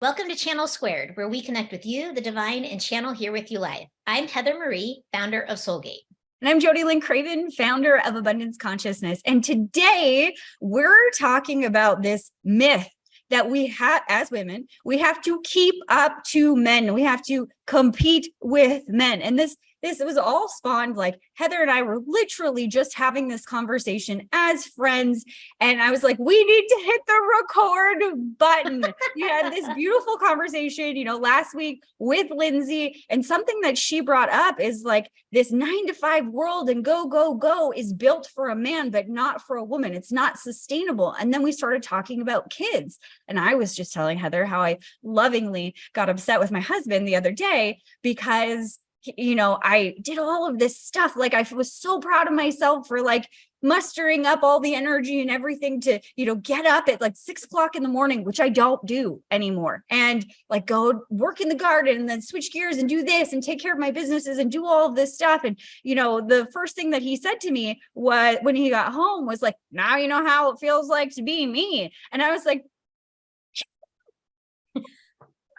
Welcome to Channel Squared, where we connect with you, the divine, and channel here with you live. I'm Heather Marie, founder of Soulgate. And I'm Jody Lynn Craven, founder of Abundance Consciousness. And today we're talking about this myth that we have as women, we have to keep up to men. We have to compete with men. And this was all spawned, like Heather and I were literally just having this conversation as friends. And I was like, we need to hit the record button. We had this beautiful conversation, last week with Lindsay. And something that she brought up is like this 9-to-5 world and go, go, go is built for a man, but not for a woman. It's not sustainable. And then we started talking about kids. And I was just telling Heather how I lovingly got upset with my husband the other day because I did all of this stuff. Like I was so proud of myself for like mustering up all the energy and everything to, get up at like 6 o'clock in the morning, which I don't do anymore. And like go work in the garden and then switch gears and do this and take care of my businesses and do all of this stuff. And, the first thing that he said to me was when he got home was like, now you know how it feels like to be me. And I was like,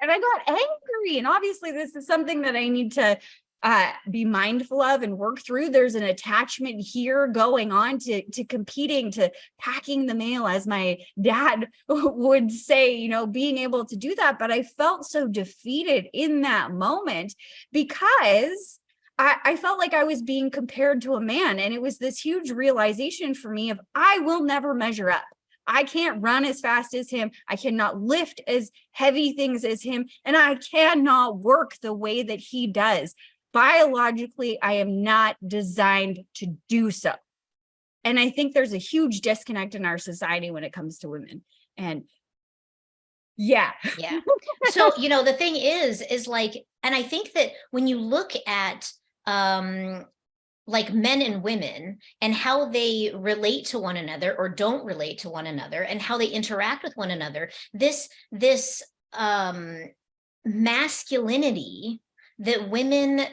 and I got angry. And obviously this is something that I need to be mindful of and work through. There's an attachment here going on to competing, to packing the mail, as my dad would say, being able to do that. But I felt so defeated in that moment because I felt like I was being compared to a man. And it was this huge realization for me of I will never measure up. I can't run as fast as him. I cannot lift as heavy things as him. And I cannot work the way that he does. Biologically, I am not designed to do so. And I think there's a huge disconnect in our society when it comes to women. And yeah. So, the thing is like, and I think that when you look at, like men and women and how they relate to one another or don't relate to one another and how they interact with one another, this masculinity that women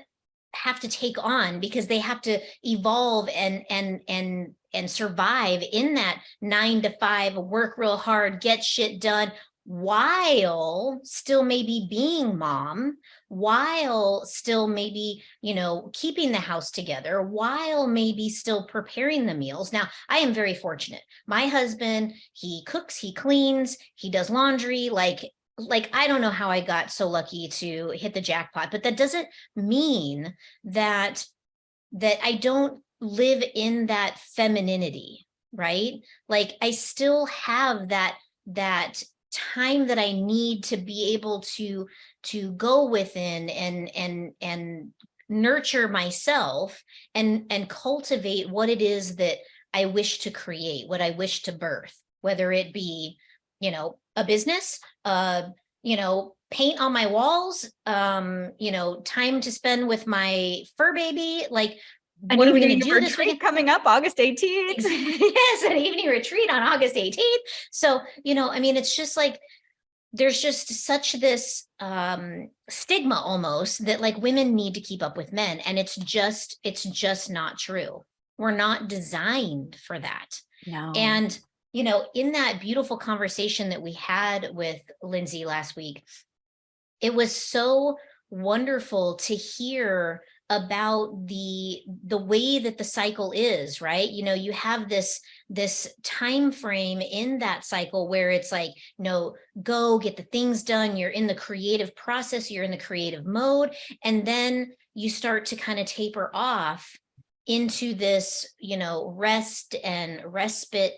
have to take on because they have to evolve and survive in that 9-to-5, work real hard, get shit done, while still maybe being mom, while still maybe, keeping the house together, while maybe still preparing the meals. Now, I am very fortunate. My husband, he cooks, he cleans, he does laundry, like I don't know how I got so lucky to hit the jackpot, but that doesn't mean that I don't live in that femininity, right? Like I still have that time that I need to be able to go within and nurture myself and cultivate what it is that I wish to create, what I wish to birth, whether it be, a business, paint on my walls, time to spend with my fur baby, like what are we going to do this week? Coming up August 18th. Yes, an evening retreat on August 18th. So, it's just like, there's just such this stigma almost that like women need to keep up with men. And it's just not true. We're not designed for that. No. And, in that beautiful conversation that we had with Lindsay last week, it was so wonderful to hear about the way that the cycle is, right? You have this time frame in that cycle where it's like, go get the things done. You're in the creative process, you're in the creative mode, and then you start to kind of taper off into this, rest and respite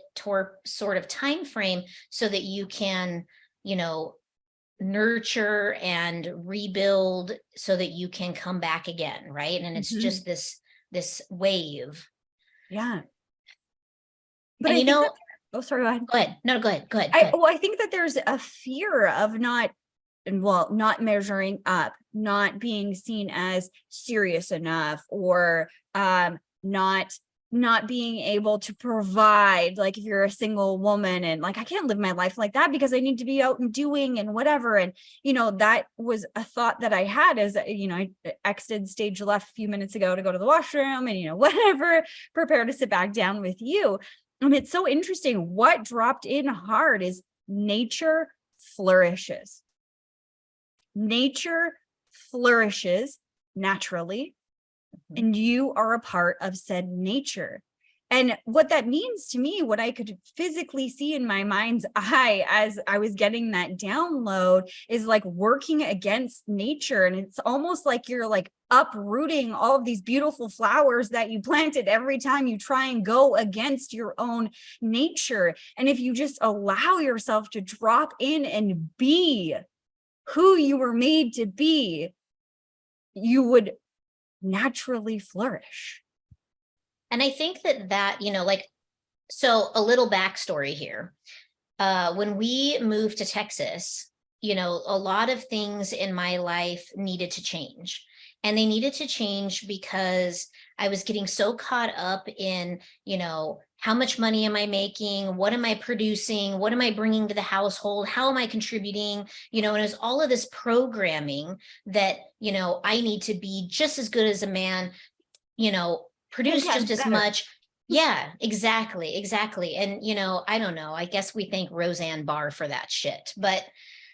sort of time frame so that you can, nurture and rebuild so that you can come back again, right? And it's just this wave. Yeah. But and oh, sorry, go ahead. Go ahead. No, go ahead. I think that there's a fear of not measuring up, not being seen as serious enough, or not being able to provide, like if you're a single woman and like, I can't live my life like that because I need to be out and doing and whatever. And, that was a thought that I had as, I exited stage left a few minutes ago to go to the washroom and, whatever, prepare to sit back down with you. And it's so interesting. What dropped in hard is nature flourishes. nature flourishes naturally, and you are a part of said nature. And what that means to me, what I could physically see in my mind's eye as I was getting that download, is like working against nature. And it's almost like you're like uprooting all of these beautiful flowers that you planted every time you try and go against your own nature. And if you just allow yourself to drop in and be who you were made to be, you would naturally flourish. And I think that, like, so a little backstory here. When we moved to Texas, a lot of things in my life needed to change. And they needed to change because I was getting so caught up in, how much money am I making? What am I producing? What am I bringing to the household? How am I contributing? And it was all of this programming that, I need to be just as good as a man, produce just as much. Yeah, exactly. And, I don't know, I guess we thank Roseanne Barr for that shit, but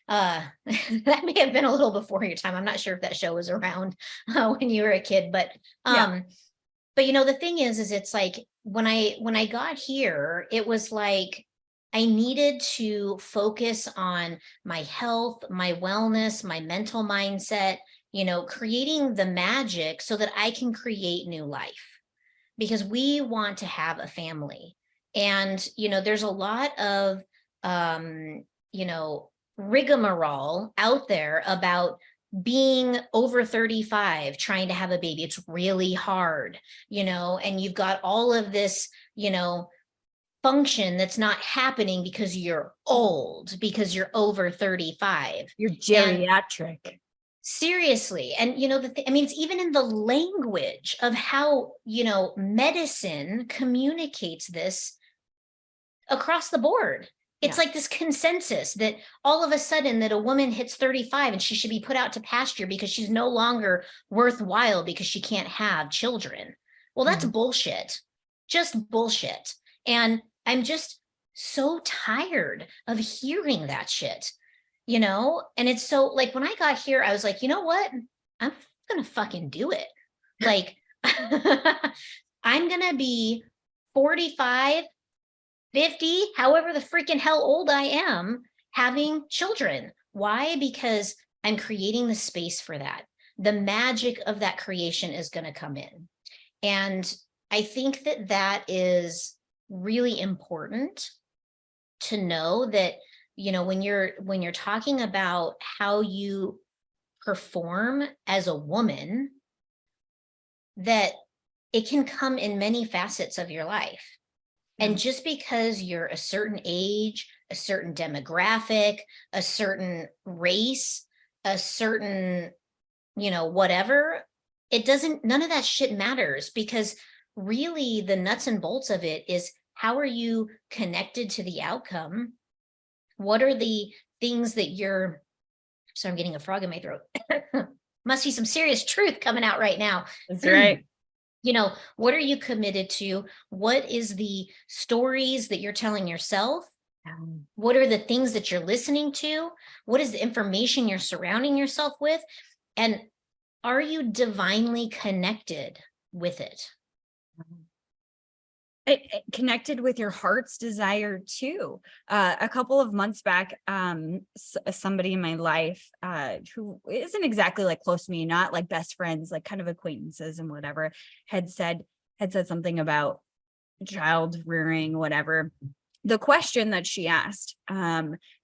that may have been a little before your time. I'm not sure if that show was around when you were a kid, but the thing is it's like, when I got here, it was like, I needed to focus on my health, my wellness, my mental mindset, creating the magic so that I can create new life. Because we want to have a family. And, there's a lot of, rigmarole out there about being over 35, trying to have a baby. It's really hard, and you've got all of this, function that's not happening because you're old, because you're over 35. You're geriatric. Seriously. And, it's even in the language of how, medicine communicates this across the board. It's like this consensus that all of a sudden that a woman hits 35 and she should be put out to pasture because she's no longer worthwhile because she can't have children. Well, that's bullshit. Just bullshit. And I'm just so tired of hearing that shit. And it's so, like, when I got here, I was like, you know what? I'm gonna fucking do it. Like, I'm gonna be 45, 50, however the freaking hell old I am, having children. Why? Because I'm creating the space for that. The magic of that creation is gonna come in. And I think that is really important to know that, when you're talking about how you perform as a woman, that it can come in many facets of your life. And just because you're a certain age, a certain demographic, a certain race, a certain, whatever, none of that shit matters, because really the nuts and bolts of it is, how are you connected to the outcome? What are the things that so I'm getting a frog in my throat. Must be some serious truth coming out right now. That's right. What are you committed to? What is the stories that you're telling yourself? What are the things that you're listening to? What is the information you're surrounding yourself with? And are you divinely connected with it? It connected with your heart's desire too. A couple of months back, somebody in my life who isn't exactly like close to me, not like best friends, like kind of acquaintances and whatever, had said something about child rearing, whatever. The question that she asked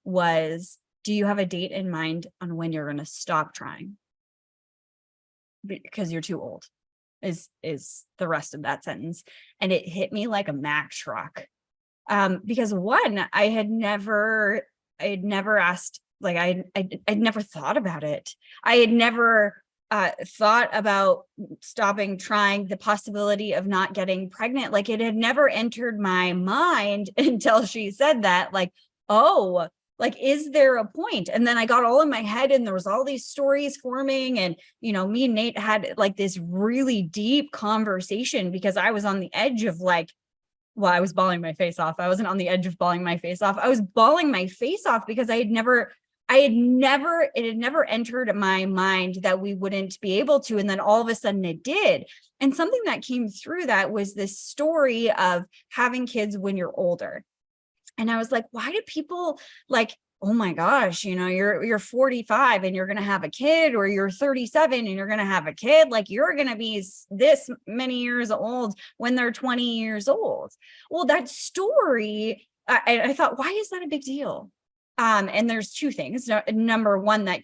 was, do you have a date in mind on when you're going to stop trying? Because you're too old. Is the rest of that sentence. And it hit me like a Mack truck. Because one, I had never asked, like I'd never thought about it. I had never thought about stopping trying, the possibility of not getting pregnant. Like, it had never entered my mind until she said that, like, oh, like, is there a point? And then I got all in my head and there was all these stories forming, and, me and Nate had like this really deep conversation, because I was on the edge of like, well, I was bawling my face off. I wasn't on the edge of bawling my face off. I was bawling my face off because I had never it had never entered my mind that we wouldn't be able to. And then all of a sudden it did. And something that came through that was this story of having kids when you're older. And I was like, why do people like, oh my gosh, you're 45 and you're going to have a kid, or you're 37 and you're going to have a kid. Like, you're going to be this many years old when they're 20 years old. Well, that story, I thought, why is that a big deal? And there's two things. Number one, that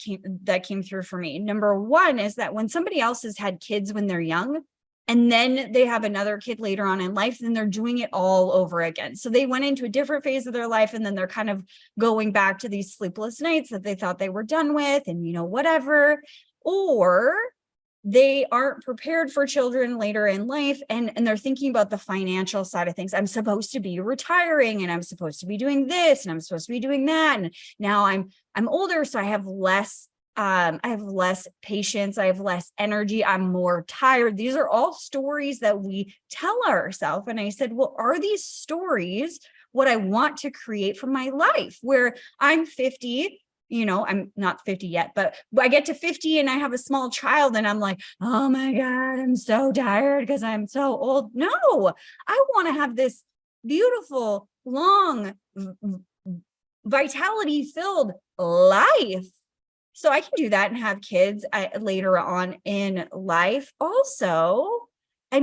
came through for me. Number one is that when somebody else has had kids when they're young, and then they have another kid later on in life, then they're doing it all over again. So they went into a different phase of their life, and then they're kind of going back to these sleepless nights that they thought they were done with, and whatever. Or they aren't prepared for children later in life, and they're thinking about the financial side of things. I'm supposed to be retiring, and I'm supposed to be doing this, and I'm supposed to be doing that. And now I'm older, so I have less patience. I have less energy. I'm more tired. These are all stories that we tell ourselves. And I said, well, are these stories what I want to create for my life, where I'm 50? I'm not 50 yet, but I get to 50 and I have a small child and I'm like, oh my God, I'm so tired because I'm so old. No, I want to have this beautiful, long, vitality filled life. So I can do that and have kids later on in life. Also, I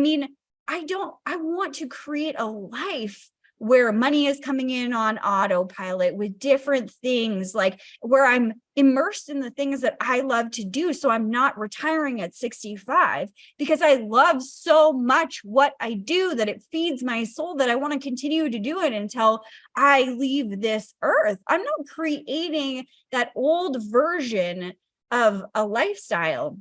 want to create a life where money is coming in on autopilot with different things, like where I'm immersed in the things that I love to do. So I'm not retiring at 65 because I love so much what I do that it feeds my soul, that I want to continue to do it until I leave this earth. I'm not creating that old version of a lifestyle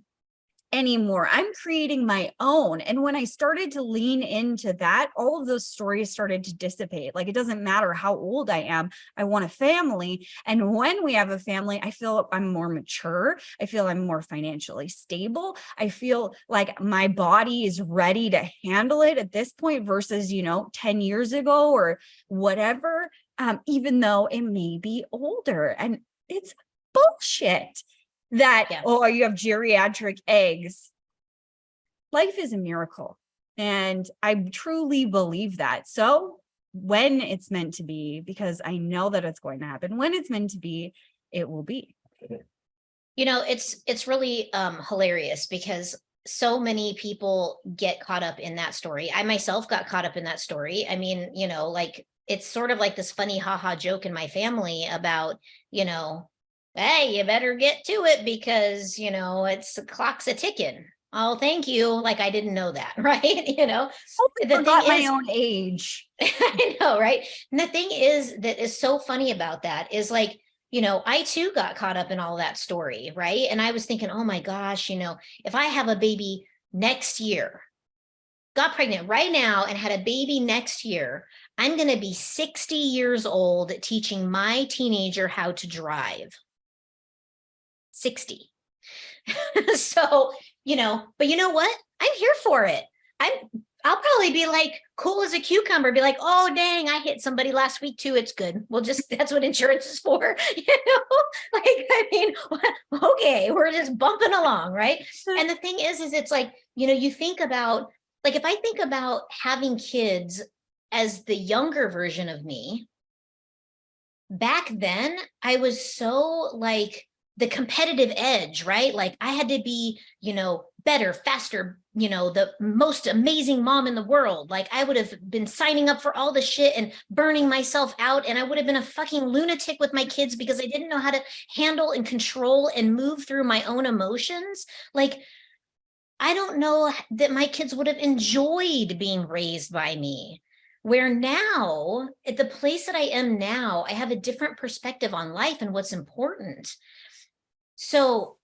anymore. I'm creating my own. And when I started to lean into that, all of those stories started to dissipate. Like, it doesn't matter how old I am, I want a family. And when we have a family, I feel I'm more mature. I feel I'm more financially stable. I feel like my body is ready to handle it at this point versus, 10 years ago or whatever, even though it may be older. And it's bullshit that, you have geriatric eggs. Life is a miracle. And I truly believe that. So when it's meant to be, because I know that it's going to happen, when it's meant to be, it will be. It's really hilarious because so many people get caught up in that story. I myself got caught up in that story. I mean, like, it's sort of like this funny haha joke in my family about, hey, you better get to it because, it's the clock's a ticking. Oh, thank you. Like, I didn't know that, right? I forgot my own age. I know, right? And the thing is that is so funny about that is, like, I too got caught up in all that story, right? And I was thinking, oh my gosh, if I have a baby next year, got pregnant right now and had a baby next year, I'm going to be 60 years old teaching my teenager how to drive. 60. So, but you know what? I'm here for it. I'll probably be like cool as a cucumber, be like, oh, dang, I hit somebody last week too. It's good. That's what insurance is for. Like, I mean, okay, we're just bumping along, right? And the thing is it's like, you think about, like, if I think about having kids as the younger version of me, back then I was so like the competitive edge, right? Like, I had to be, better, faster, the most amazing mom in the world. Like, I would have been signing up for all the shit and burning myself out. And I would have been a fucking lunatic with my kids because I didn't know how to handle and control and move through my own emotions. Like, I don't know that my kids would have enjoyed being raised by me. Where now, at the place that I am now, I have a different perspective on life and what's important. So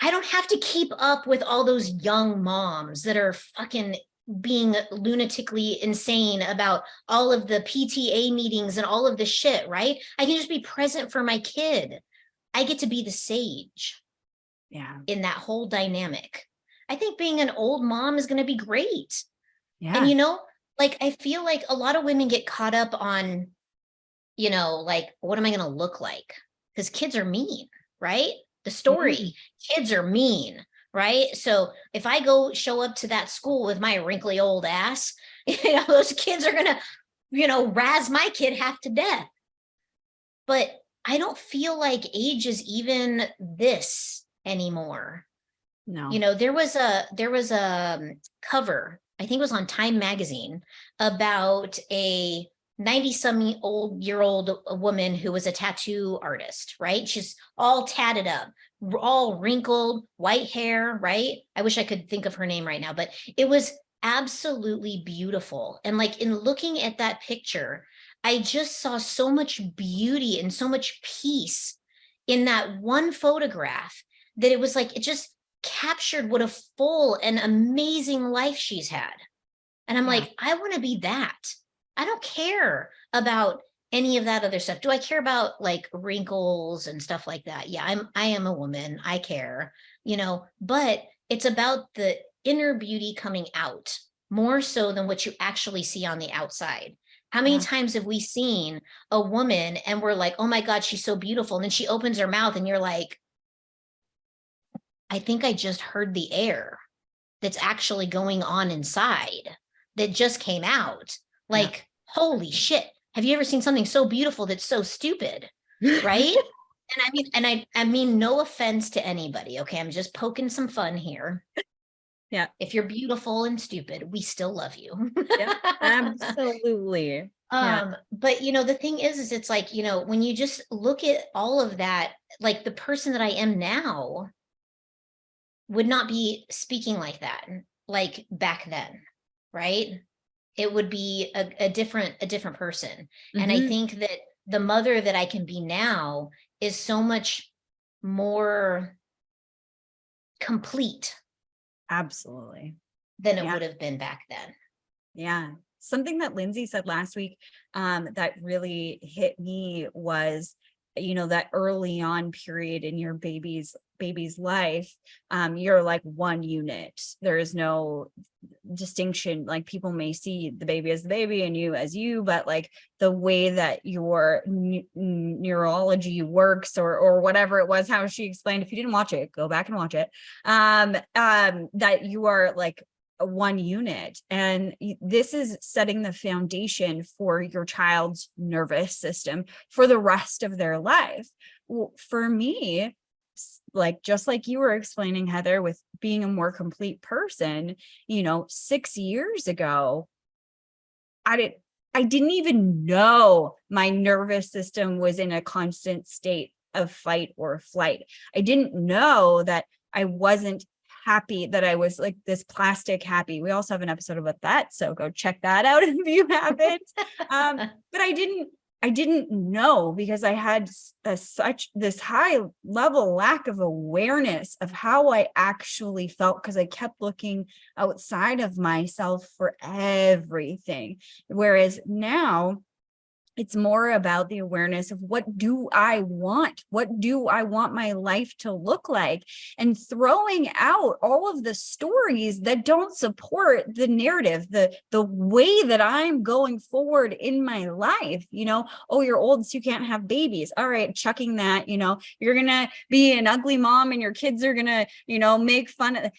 I don't have to keep up with all those young moms that are fucking being lunatically insane about all of the PTA meetings and all of the shit, right? I can just be present for my kid. I get to be the sage. Yeah. In that whole dynamic. I think being an old mom is going to be great. Yeah. And, like, I feel like a lot of women get caught up on, like, what am I going to look like? because kids are mean, right? The story, kids are mean, right? So if I go show up to that school with my wrinkly old ass, those kids are gonna, razz my kid half to death. But I don't feel like age is even this anymore. No. There was a cover, I think it was on Time magazine, about a 90-some-year-old woman who was a tattoo artist, right? She's all tatted up, all wrinkled, white hair, right? I wish I could think of her name right now, but it was absolutely beautiful. And like in looking at that picture, I just saw so much beauty and so much peace in that one photograph that it was like, it just captured what a full and amazing life she's had. And I'm like, I want to be that. I don't care about any of that other stuff. Do I care about like wrinkles and stuff like that? Yeah, I am a woman. I care, but it's about the inner beauty coming out more so than what you actually see on the outside. How many times have we seen a woman and we're like, oh my God, she's so beautiful. And then she opens her mouth and you're like, I think I just heard the air that's actually going on inside that just came out. Like, holy shit. Have you ever seen something so beautiful that's so stupid? Right? And I mean, no offense to anybody. Okay. I'm just poking some fun here. Yeah. If you're beautiful and stupid, we still love you. Yeah, absolutely. But the thing is it's like, when you just look at all of that, like the person that I am now would not be speaking like that, like back then, right? It would be a different person. And I think that the mother that I can be now is so much more complete. Absolutely. Than it would have been back then. Yeah. Something that Lindsay said last week that really hit me was, that early on period in your baby's life, you're like one unit. There is no distinction. Like people may see the baby as the baby and you as you, but like the way that your neurology works or whatever it was, how she explained, if you didn't watch it, go back and watch it, that you are like one unit. And this is setting the foundation for your child's nervous system for the rest of their life. For me, like, just like you were explaining, Heather, with being a more complete person, 6 years ago, I didn't even know my nervous system was in a constant state of fight or flight. I didn't know that I wasn't happy, that I was like this plastic happy. We also have an episode about that, so go check that out if you haven't. But I didn't know, because I had such this high level lack of awareness of how I actually felt, because I kept looking outside of myself for everything. Whereas now, it's more about the awareness of what do I want? What do I want my life to look like? And throwing out all of the stories that don't support the narrative, the way that I'm going forward in my life. Oh, you're old, so you can't have babies. All right, chucking that, you're going to be an ugly mom and your kids are going to, make fun of it.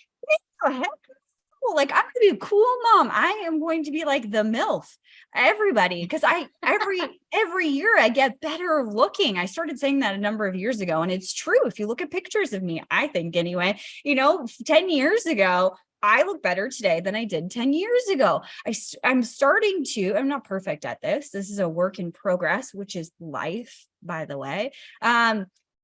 Like, I'm gonna be a cool mom. I am going to be like the MILF, everybody, because every year I get better looking. I started saying that a number of years ago, and it's true. If you look at pictures of me, I think anyway, 10 years ago, I look better today than I did 10 years ago. I'm starting to, I'm not perfect at this. This is a work in progress, which is life, by the way.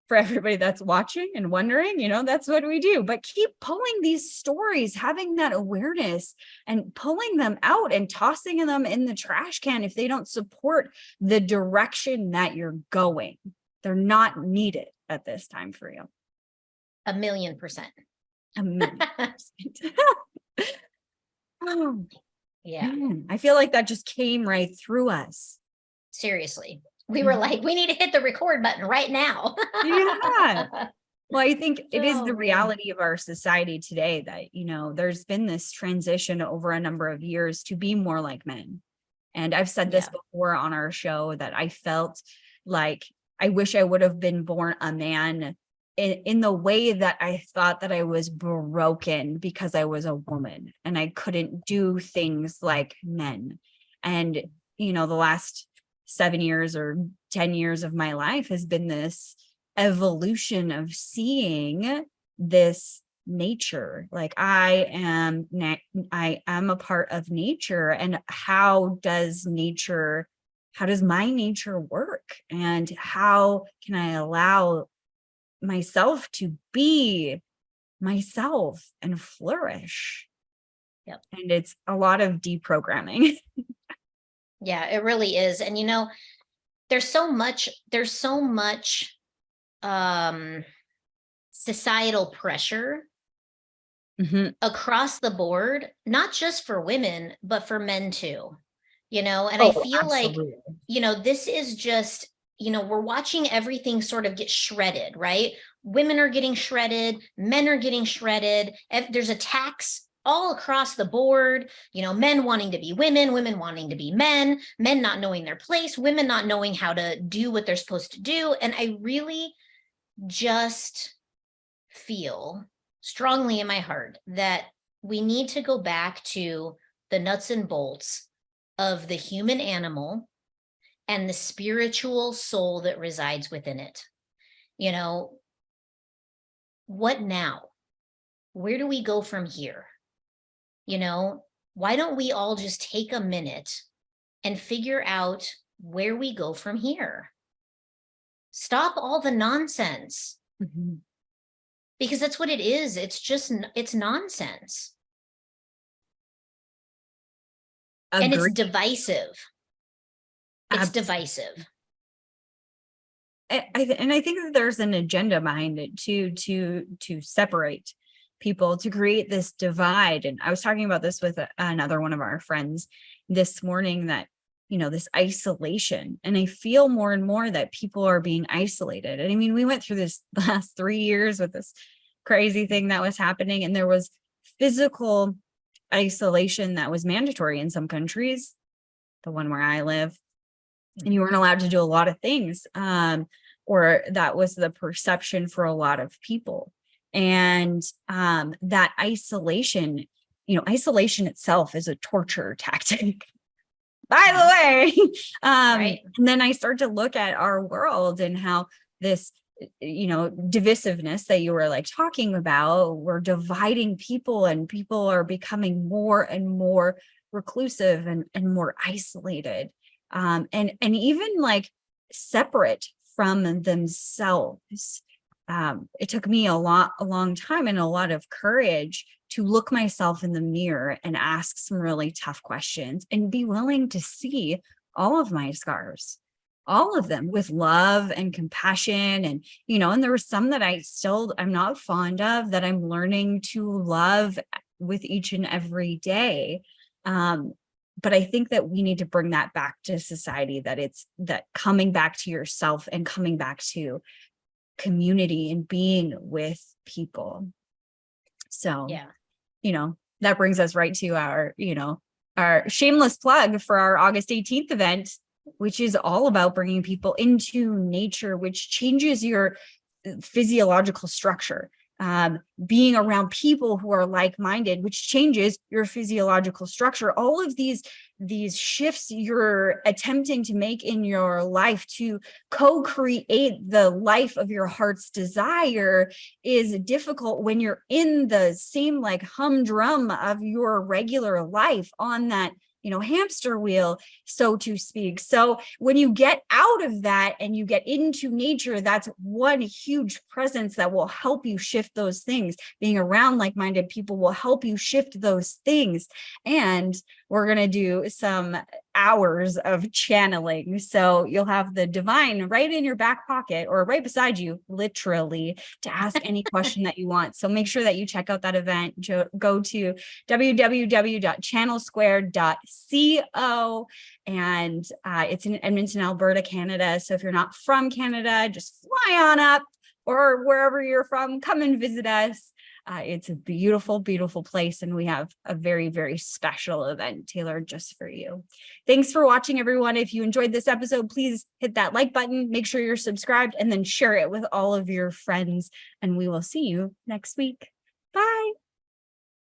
For everybody that's watching and wondering, that's what we do. But keep pulling these stories, having that awareness and pulling them out and tossing them in the trash can if they don't support the direction that you're going. They're not needed at this time for you. 1,000,000%. 1,000,000%. Oh, yeah. Man, I feel like that just came right through us. Seriously. We were like, we need to hit the record button right now. Yeah. Well, I think it is the reality of our society today that, there's been this transition over a number of years to be more like men. And I've said this before on our show, that I felt like I wish I would have been born a man in the way that I thought that I was broken because I was a woman and I couldn't do things like men. And, the last 7 years or 10 years of my life has been this evolution of seeing this nature. Like I am a part of nature, and how does my nature work, and how can I allow myself to be myself and flourish? Yep. And it's a lot of deprogramming. Yeah, it really is. And there's so much societal pressure across the board, not just for women, but for men too. And I feel absolutely. like, this is just, we're watching everything sort of get shredded, right? Women are getting shredded, men are getting shredded. There's attacks all across the board, men wanting to be women, women wanting to be men, men not knowing their place, women not knowing how to do what they're supposed to do. And I really just feel strongly in my heart that we need to go back to the nuts and bolts of the human animal and the spiritual soul that resides within it. What now? Where do we go from here? Why don't we all just take a minute and figure out where we go from here? Stop all the nonsense. Because that's what it is. It's nonsense. And it's divisive. It's divisive. And I think that there's an agenda behind it to separate people, to create this divide. And I was talking about this with another one of our friends this morning, that this isolation, and I feel more and more that people are being isolated. And I mean, we went through this last 3 years with this crazy thing that was happening, and there was physical isolation that was mandatory in some countries, the one where I live, and you weren't allowed to do a lot of things, or that was the perception for a lot of people. And that isolation itself is a torture tactic. By the way, Right. And then I start to look at our world and how this, divisiveness that you were like talking about, we're dividing people, and people are becoming more and more reclusive and more isolated, and even like separate from themselves. It took me a long time and a lot of courage to look myself in the mirror and ask some really tough questions and be willing to see all of my scars, all of them, with love and compassion. And, and there were some that I'm not fond of, that I'm learning to love with each and every day. But I think that we need to bring that back to society, that coming back to yourself and coming back to community and being with people. So, yeah, that brings us right to our shameless plug for our August 18th event, which is all about bringing people into nature, which changes your physiological structure. Being around people who are like-minded, which changes your physiological structure. All of these shifts you're attempting to make in your life to co-create the life of your heart's desire is difficult when you're in the same like humdrum of your regular life, on that hamster wheel, so to speak. So when you get out of that and you get into nature, that's one huge presence that will help you shift those things. Being around like-minded people will help you shift those things. And we're going to do some hours of channeling. So you'll have the divine right in your back pocket, or right beside you, literally, to ask any question that you want. So make sure that you check out that event. Go to www.channelsquared.co. And it's in Edmonton, Alberta, Canada. So if you're not from Canada, just fly on up, or wherever you're from, come and visit us. It's a beautiful, beautiful place. And we have a very, very special event tailored just for you. Thanks for watching, everyone. If you enjoyed this episode, please hit that like button, make sure you're subscribed, and then share it with all of your friends. And we will see you next week.